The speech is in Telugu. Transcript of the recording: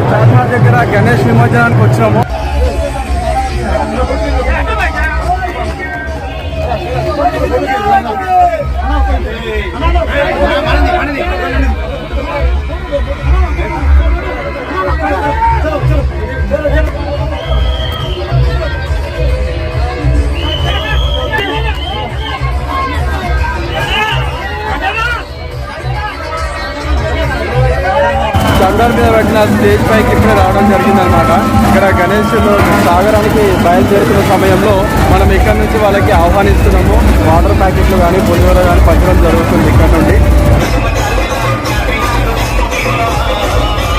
చార్మినార్ దగ్గర గణేష్ నిమజ్జనానికి వచ్చినాము. చందర్ మీద పెట్టిన స్టేజ్ పైకి ఇప్పుడే రావడం జరిగిందనమాట. ఇక్కడ గణేష్ సాగరానికి బయలుదేరుతున్న సమయంలో మనం ఇక్కడ నుంచి వాళ్ళకి ఆహ్వానిస్తున్నాము. వాటర్ ప్యాకెట్లు కానీ పులిహోర కానీ పంచడం జరుగుతుంది ఇక్కడ నుండి.